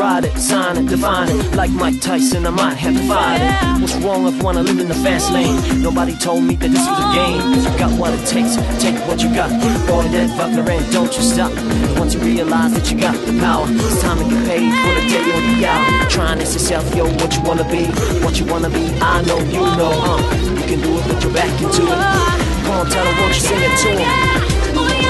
Ride it, sign it, define it. Like Mike Tyson, I might have to fight it. What's wrong if wanna live in the fast lane? Nobody told me that this was a game. Cause you got what it takes, take what you got. Boy, that buckler and don't you stop. Once you realize that you got the power, it's time to get paid for the day or the hour. Trying this yourself, yo, what you wanna be. What you wanna be, I know, you know, You can do it, put your back into it. Come on, tell them, won't you sing it to them?